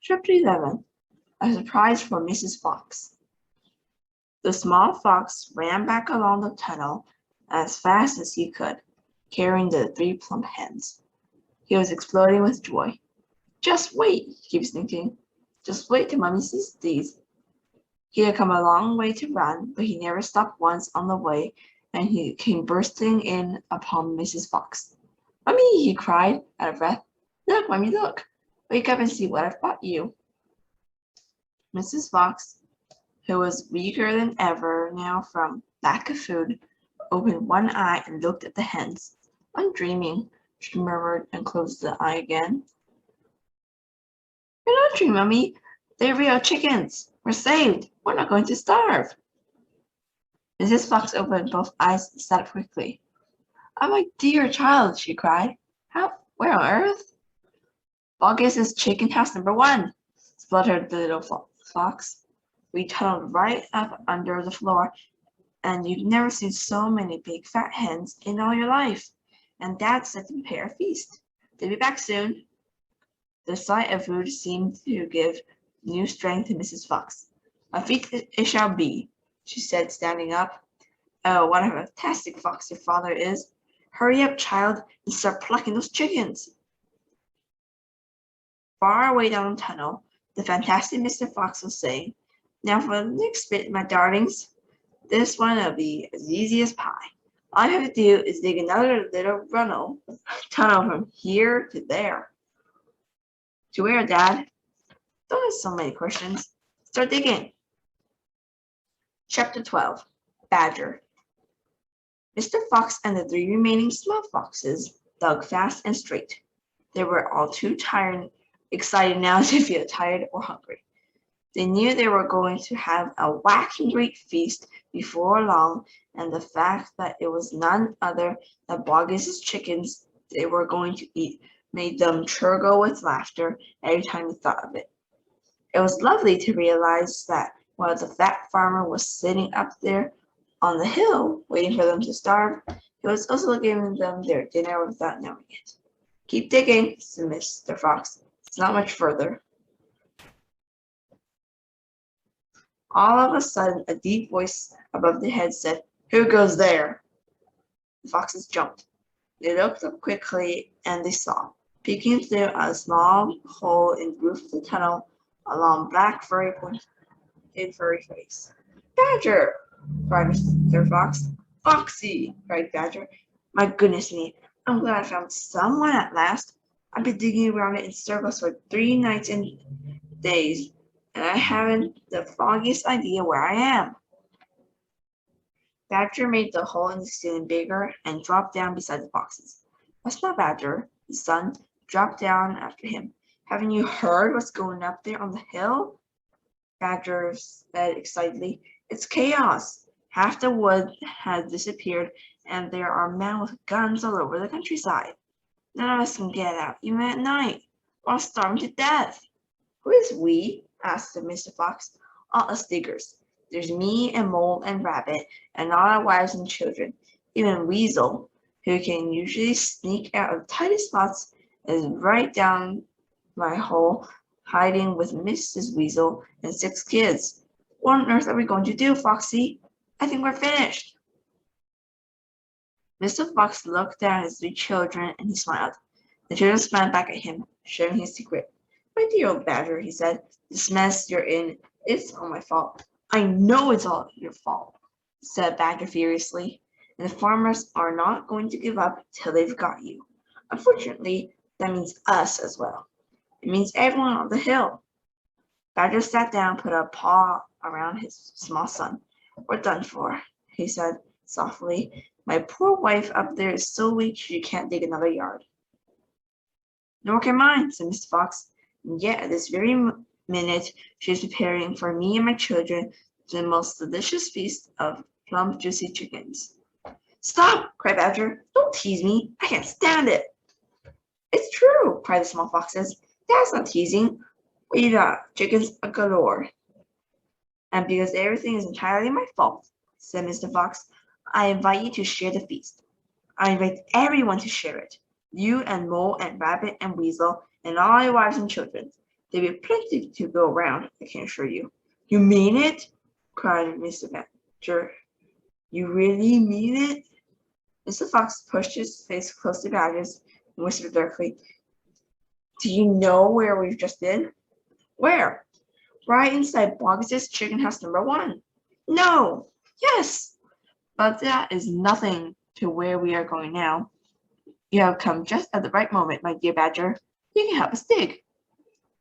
Chapter 11. A surprise for Mrs. Fox. The small fox ran back along the tunnel as fast as he could, carrying the 3 plump hens. He was exploding with joy. Just wait, he keeps thinking. Just wait till Mommy sees these. He had come a long way to run, but he never stopped once on the way, and he came bursting in upon Mrs. Fox. Mommy, he cried, out of breath. Look, Mommy, look. Wake up and see what I've brought you. Mrs. Fox, who was weaker than ever now from lack of food, opened one eye and looked at the hens. I'm dreaming, she murmured and closed the eye again. You're not dreaming, Mommy. They're real chickens. We're saved. We're not going to starve. Mrs. Fox opened both eyes and sat up quickly. Oh, my dear child, she cried. Where on earth? Boggis's chicken house number 1, spluttered the little fox. We tunneled right up under the floor, and you've never seen so many big fat hens in all your life. And Dad said to prepare a feast. They'll be back soon. The sight of food seemed to give new strength to Mrs. Fox. A feast it shall be, she said, standing up. Oh, what a fantastic fox your father is. Hurry up, child, and start plucking those chickens. Far away down the tunnel, the fantastic Mr. Fox was saying, Now for the next bit, my darlings. This one will be as easy as pie. All you have to do is dig another little tunnel from here to there. To where, Dad? Don't ask so many questions. Start digging. Chapter 12. Badger. Mr. Fox and the 3 remaining small foxes dug fast and straight. They were all too excited now to feel tired or hungry. They knew they were going to have a whacking great feast before long, and the fact that it was none other than Boggis's chickens they were going to eat made them chortle with laughter every time they thought of it. It was lovely to realize that while the fat farmer was sitting up there on the hill waiting for them to starve, he was also giving them their dinner without knowing it. Keep digging, said Mr. Fox. It's not much further. All of a sudden, a deep voice above their heads said, Who goes there? The foxes jumped. They looked up quickly, and they saw, peeking through a small hole in the roof of the tunnel, a long black furry face. Badger! Cried Mr. Fox. Foxy! Cried Badger. My goodness me, I'm glad I found someone at last. I've been digging around it in circles for 3 nights and days, and I haven't the foggiest idea where I am. Badger made the hole in the ceiling bigger and dropped down beside the foxes. That's not Badger, his son dropped down after him. Haven't you heard what's going up there on the hill? Badger said excitedly. It's chaos. Half the wood has disappeared, and there are men with guns all over the countryside. None of us can get out, even at night. We're all starving to death. Who is we? Asked Mr. Fox. All us diggers. There's me and Mole and Rabbit, and all our wives and children. Even Weasel, who can usually sneak out of the tightest spots, is right down my hole, hiding with Mrs. Weasel and 6 kids. What on earth are we going to do, Foxy? I think we're finished. Mr. Fox looked at his 3 children and he smiled. The children smiled back at him, sharing his secret. My dear old Badger, he said, this mess you're in, it's all my fault. I know it's all your fault, said Badger furiously, and the farmers are not going to give up till they've got you. Unfortunately, that means us as well. It means everyone on the hill. Badger sat down and put a paw around his small son. We're done for, he said softly. My poor wife up there is so weak she can't dig another yard. Nor can mine, said Mr. Fox. And yet at this very minute she is preparing for me and my children the most delicious feast of plump, juicy chickens. Stop! Cried Badger. Don't tease me. I can't stand it. It's true, cried the small foxes. That's not teasing. We've got chickens galore. And because everything is entirely my fault, said Mr. Fox, I invite you to share the feast. I invite everyone to share it. You and Mole and Rabbit and Weasel and all your wives and children. There'll be plenty to go around, I can assure you. You mean it? Cried Mr. Badger. You really mean it? Mr. Fox pushed his face close to Badger's and whispered darkly, Do you know where we've just been? Where? Right inside Boggs' chicken house number 1. No! Yes! But that is nothing to where we are going now. You have come just at the right moment, my dear Badger. You can help us dig.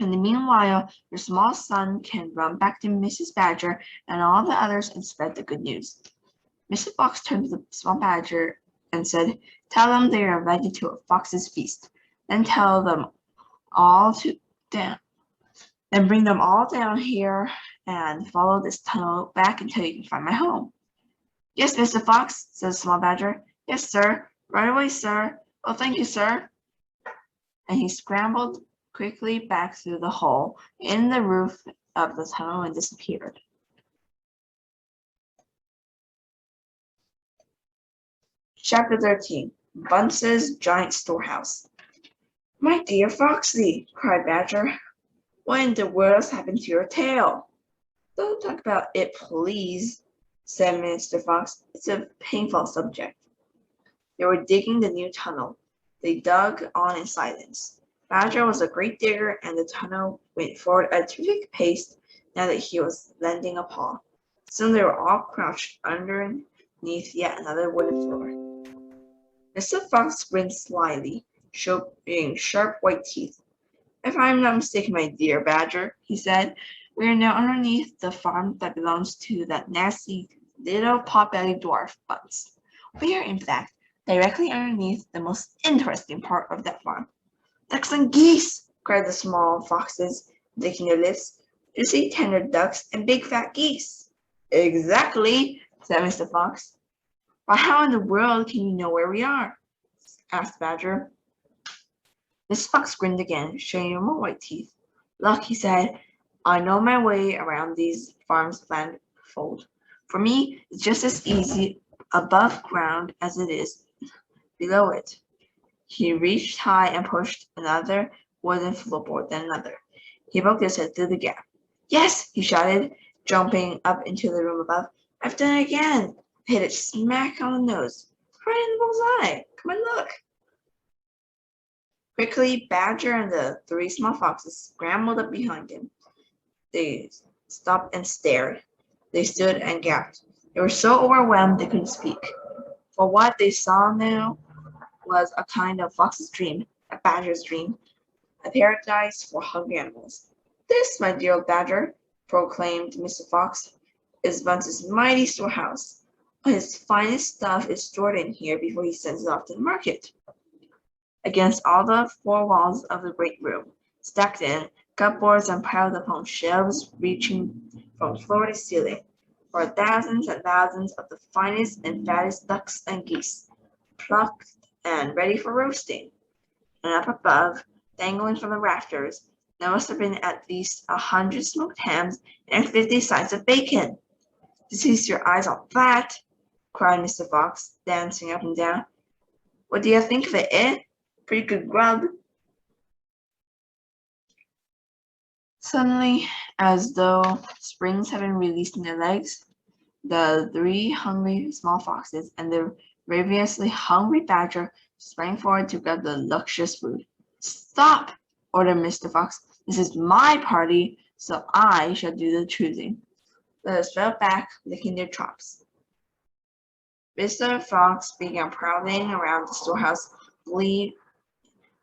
In the meanwhile, your small son can run back to Mrs. Badger and all the others and spread the good news. Mr. Fox turned to the small badger and said, Tell them they are invited to a fox's feast. Then tell them all to down. Then bring them all down here and follow this tunnel back until you can find my home. Yes, Mr. Fox, said the small badger. Yes, sir. Right away, sir. Oh, thank you, sir. And he scrambled quickly back through the hole in the roof of the tunnel and disappeared. Chapter 13. Bunce's Giant Storehouse. My dear Foxy, cried Badger, what in the world has happened to your tail? Don't talk about it, please, said Mr. Fox. It's a painful subject. They were digging the new tunnel. They dug on in silence. Badger was a great digger, and the tunnel went forward at a terrific pace now that he was lending a paw. Soon they were all crouched underneath yet another wooden floor. Mr. Fox grinned slyly, showing sharp white teeth. If I am not mistaken, my dear Badger, he said, we are now underneath the farm that belongs to that nasty little pot-bellied dwarf, Bunce. We are, in fact, directly underneath the most interesting part of that farm. Ducks and geese, cried the small foxes, licking their lips. You see tender ducks and big fat geese. Exactly, said Mr. Fox. But how in the world can you know where we are? Asked Badger. Mr. Fox grinned again, showing more white teeth. Look, he said, I know my way around these farms blindfold. For me, it's just as easy above ground as it is below it. He reached high and pushed another wooden floorboard, then another. He poked his head through the gap. Yes, he shouted, jumping up into the room above. I've done it again. I hit it smack on the nose. Right in the bullseye. Come and look. Quickly, Badger and the 3 small foxes scrambled up behind him. They stopped and stared. They stood and gasped. They were so overwhelmed they couldn't speak. For what they saw now was a kind of fox's dream, a badger's dream, a paradise for hungry animals. This, my dear old Badger, proclaimed Mr. Fox, is Bunce's mighty storehouse. His finest stuff is stored in here before he sends it off to the market. Against all the 4 walls of the great room, stacked in, cupboards and piled upon shelves reaching from floor to ceiling, were thousands and thousands of the finest and fattest ducks and geese, plucked and ready for roasting. And up above, dangling from the rafters, there must have been at least 100 smoked hams and 50 sides of bacon. To feast your eyes on that, cried Mr. Fox, dancing up and down. What do you think of it, eh? Pretty good grub. Suddenly, as though springs had been released in their legs, the 3 hungry small foxes and the ravenously hungry Badger sprang forward to grab the luscious food. Stop, ordered Mr. Fox. This is my party, so I shall do the choosing. The others fell back, licking their chops. Mr. Fox began prowling around the storehouse,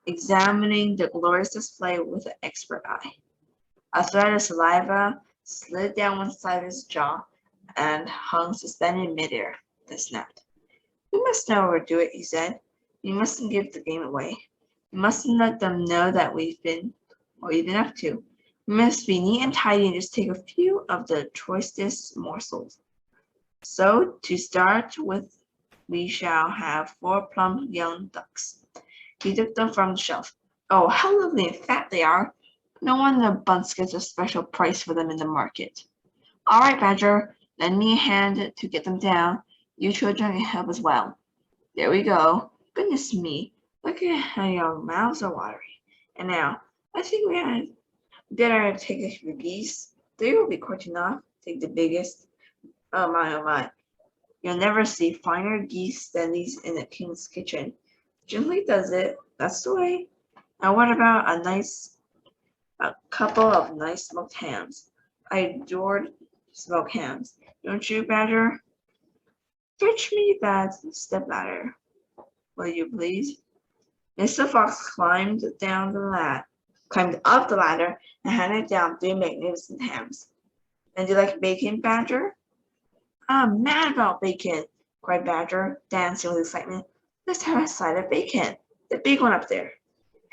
examining the glorious display with an expert eye. A thread of saliva slid down one side of his jaw and hung suspended in midair, then snapped. We must not overdo it, he said. We mustn't give the game away. We mustn't let them know that we've been up to. We must be neat and tidy and just take a few of the choicest morsels. So, to start with, we shall have 4 plump young ducks. He took them from the shelf. Oh, how lovely and fat they are! No wonder Bunce gets a special price for them in the market. All right, Badger, lend me a hand to get them down. You children can help as well. There we go. Goodness me, look at how your mouths are watery. And now, I think we Better take a few geese. 3 will be quite enough. Take the biggest. Oh my. You'll never see finer geese than these in the king's kitchen. Gently does it. That's the way. And what about a couple of nice smoked hams? I adored smoked hams. Don't you, Badger? Fetch me that stepladder, will you please? Mr. Fox climbed up the ladder and handed down 3 magnificent hams. And do you like bacon, Badger? I'm mad about bacon, cried Badger, dancing with excitement. Let's have a side of bacon, the big one up there.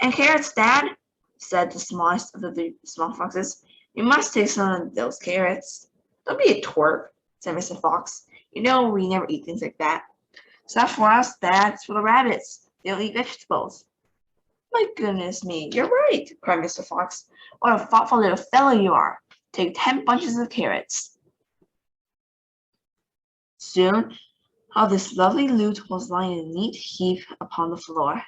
And carrots, Dad, said the smallest of the 3 small foxes. You must take some of those carrots. Don't be a twerp, said Mr. Fox. You know we never eat things like that. It's not for us, Dad. It's for the rabbits. They don't eat vegetables. My goodness me, you're right, cried Mr. Fox. What a thoughtful little fellow you are. Take 10 bunches of carrots. Soon, all this lovely loot was lying in a neat heap upon the floor.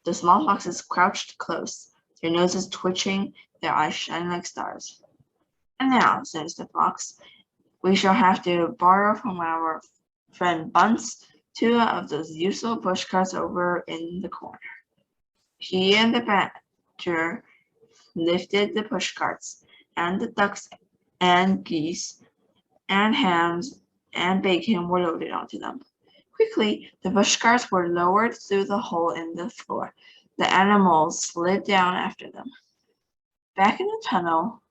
The small foxes crouched close, their noses twitching, their eyes shining like stars. And now, said Mr. Fox, we shall have to borrow from our friend Bunce 2 of those useful pushcarts over in the corner. He and the Badger lifted the pushcarts, and the ducks and geese and hams and bacon were loaded onto them. Quickly, the pushcarts were lowered through the hole in the floor. The animals slid down after them. Back in the tunnel,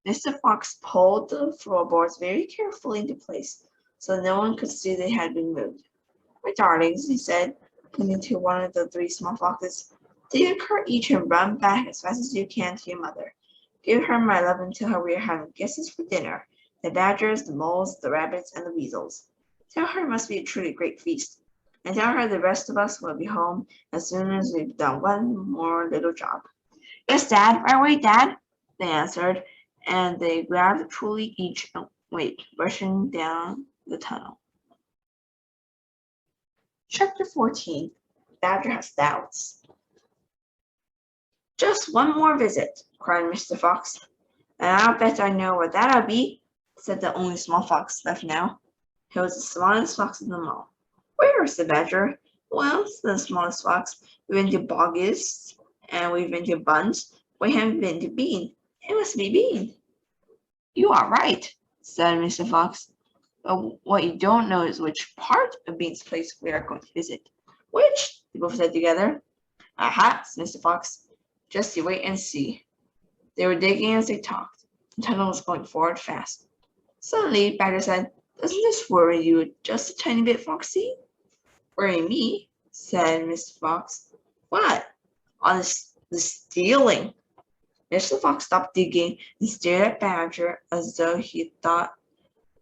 Mr. Fox pulled the floorboards very carefully into place so no one could see they had been moved. My darlings, he said, pointing to one of the 3 small foxes, take a cart each and run back as fast as you can to your mother. Give her my love and tell her we are having guests for dinner, the badgers, the moles, the rabbits, and the weasels. Tell her it must be a truly great feast, and tell her the rest of us will be home as soon as we've done one more little job. Yes, Dad, right away, Dad, they answered, and they grabbed a trolley each and went rushing down the tunnel. Chapter 14. Badger has doubts. Just one more visit, cried Mr. Fox. And I'll bet I know where that'll be, said the only small fox left now. He was the smallest fox of them all. Where? Said Badger. Well, said the smallest fox, we've been to Boggis, and we've been to Buns. We haven't been to Bean. It must be Bean. You are right, said Mr. Fox. But what you don't know is which part of Bean's place we are going to visit. Which? They both said together. Aha, said Mr. Fox. Just you wait and see. They were digging as they talked. The tunnel was going forward fast. Suddenly, Badger said, Doesn't this worry you just a tiny bit, Foxy? Worry me, said Mr. Fox. What? On the stealing. Mr. Fox stopped digging and stared at Badger as though he thought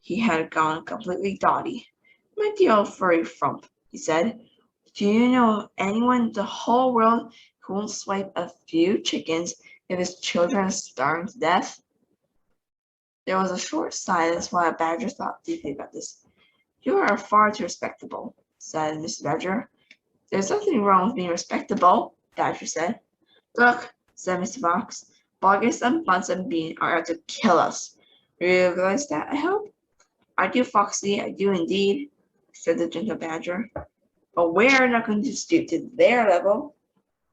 he had gone completely dotty. My dear old furry frump, he said, do you know anyone in the whole world who won't swipe a few chickens if his children are starving to death? There was a short silence while Badger thought deeply about this. You are far too respectable, said Mrs. Badger. There's nothing wrong with being respectable, Badger said. Look, said Mr. Fox, Boggis and Buns and Bean are out to kill us. You realize that, I hope? I do, Foxy, I do indeed, said the gentle Badger. But we're not going to stoop to their level.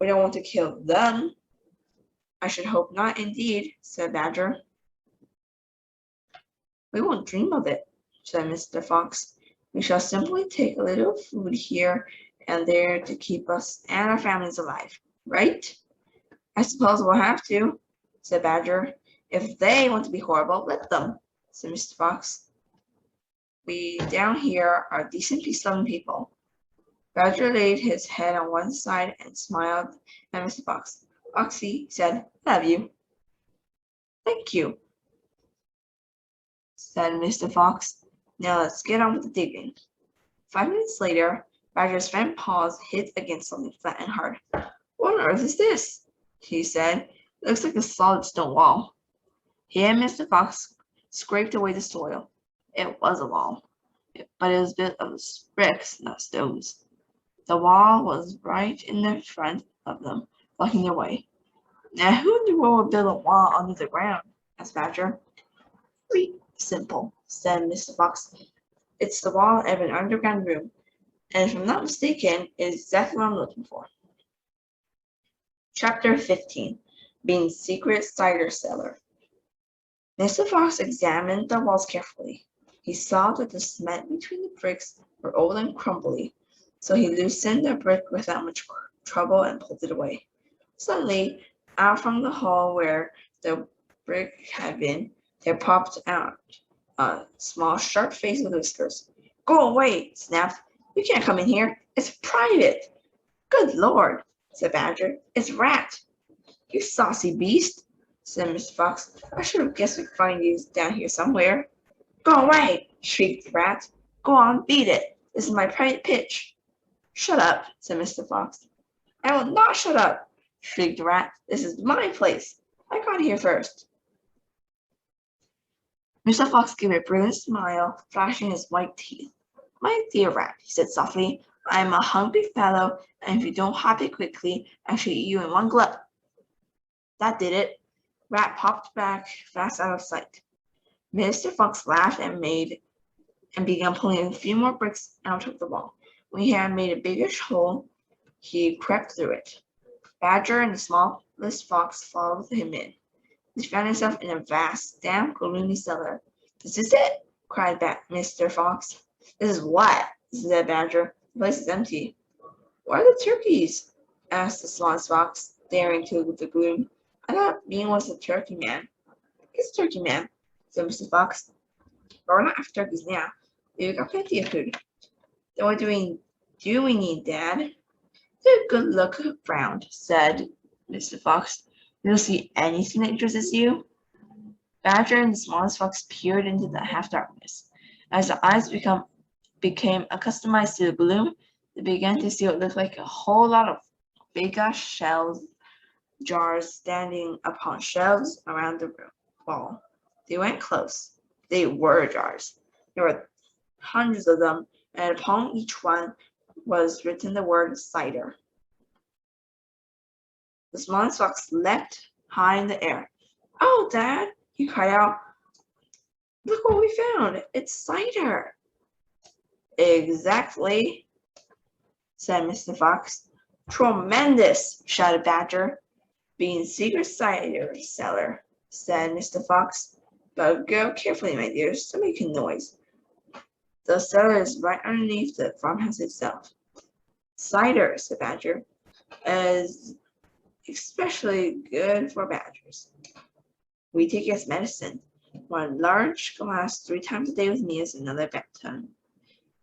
We don't want to kill them. I should hope not indeed, said Badger. We won't dream of it, said Mr. Fox. We shall simply take a little food here and there to keep us and our families alive, right? I suppose we'll have to, said Badger. If they want to be horrible, let them, said Mr. Fox. We down here are decent, peace-loving people. Badger laid his head on one side and smiled at Mr. Fox. Foxy said, Love you. Thank you, said Mr. Fox. Now let's get on with the digging. 5 minutes later, Badger's front paws hit against something flat and hard. What on earth is this? He said. It looks like a solid stone wall. He and Mr. Fox scraped away the soil. It was a wall, but it was built of bricks, not stones. The wall was right in the front of them, blocking their way. Now, who in the world would build a wall under the ground? Asked Badger. Pretty simple, said Mr. Fox. It's the wall of an underground room, and if I'm not mistaken, it is exactly what I'm looking for. Chapter 15. Being Secret Cider Cellar. Mr. Fox examined the walls carefully. He saw that the cement between the bricks were old and crumbly, so he loosened the brick without much trouble and pulled it away. Suddenly, out from the hole where the brick had been, there popped out a small, sharp face with whiskers. Go away, snapped. You can't come in here. It's private. Good Lord, said Badger. It's Rat. You saucy beast, said Mr. Fox. I should have guessed we'd find you down here somewhere. Go away, shrieked the Rat. Go on, beat it. This is my private pitch. Shut up, said Mr. Fox. I will not shut up, shrieked the Rat. This is my place. I got here first. Mr. Fox gave a brilliant smile, flashing his white teeth. My dear Rat, he said softly, I am a hungry fellow, and if you don't hop it quickly, I shall eat you in one gulp. That did it. Rat popped back fast out of sight. Mr. Fox laughed and began pulling a few more bricks out of the wall. When he had made a biggish hole, he crept through it. Badger and the smallest fox followed him in. He found himself in a vast, damp, gloomy cellar. This is it, cried Mr. Fox. This is what? Said Badger. The place is empty. Where are the turkeys? Asked the smallest fox, staring into the gloom. I thought Bean was a turkey man. He's a turkey man, said Mr. Fox. But we're not after turkeys now. We've got plenty of food. Then what do we need, Dad? Take a good look round, said Mr. Fox. You don't see anything that interests you? Badger and the smallest fox peered into the half-darkness. As their eyes became accustomed to the gloom, they began to see what looked like a whole lot of big-ass jars standing upon shelves around the wall. They went close. They were jars. There were hundreds of them, and upon each one was written the word cider. The smallest fox leapt high in the air. Oh, Dad, he cried out. Look what we found. It's cider. Exactly, said Mr. Fox. Tremendous, shouted Badger. Being secret cider cellar, said Mr. Fox. But go carefully, my dears, don't make a noise. The cellar is right underneath the farmhouse itself. Cider, said Badger, is especially good for badgers. We take it as medicine. One large glass 3 times a day with me is another bedtime.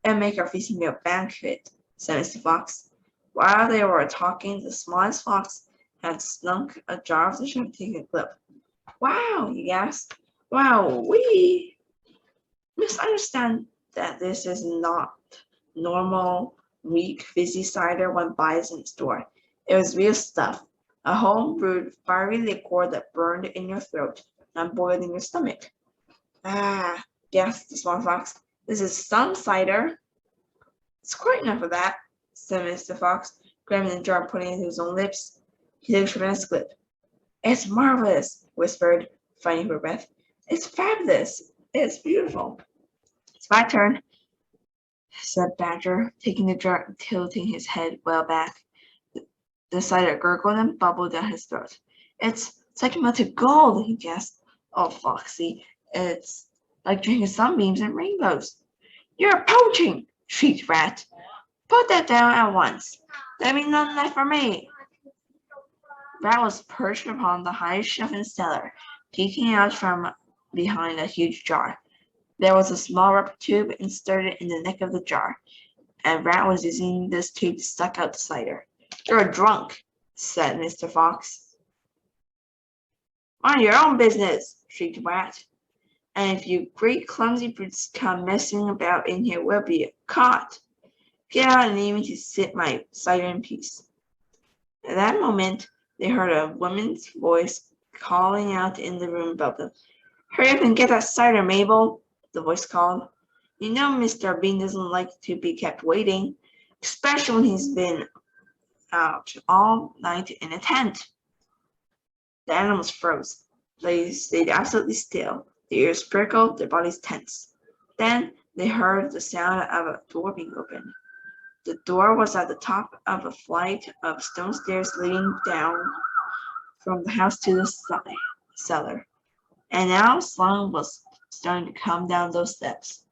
And make our feasting meal banquet, said Mr. Fox. While they were talking, the smallest fox had slunk a jar of the shop to take a clip. Wow, he gasped. Wow, we misunderstand that this is not normal, weak, fizzy cider one buys in the store. It was real stuff. A home-brewed, fiery liquor that burned in your throat and boiled in your stomach. Ah, gasped the small fox. This is some cider. It's quite enough of that, said Mr. Fox, grabbing the jar and putting it to his own lips. He took a tremendous clip. It's marvelous, whispered, fighting for breath. It's fabulous. It's beautiful. It's my turn, said Badger, taking the jar and tilting his head well back. The cider gurgled and bubbled down his throat. It's like melted gold, he gasped. Oh, Foxy, it's like drinking sunbeams and rainbows. You're poaching, shrieked Rat. Put that down at once. There be none left for me. Rat was perched upon the highest shelf in the cellar, peeking out from behind a huge jar. There was a small rubber tube inserted in the neck of the jar, and Rat was using this tube to suck out the cider. You're drunk, said Mr. Fox. Mind your own business, shrieked Rat. And if you great clumsy brutes come messing about in here, we'll be caught. Get out and leave me to sip my cider in peace. At that moment, they heard a woman's voice calling out in the room above them. Hurry up and get that cider, Mabel, the voice called. You know Mr. Bean doesn't like to be kept waiting, especially when he's been out all night in a tent. The animals froze. They stayed absolutely still, their ears prickled, their bodies tense. Then they heard the sound of a door being opened. The door was at the top of a flight of stone stairs leading down from the house to the cellar. And now Slime was starting to come down those steps.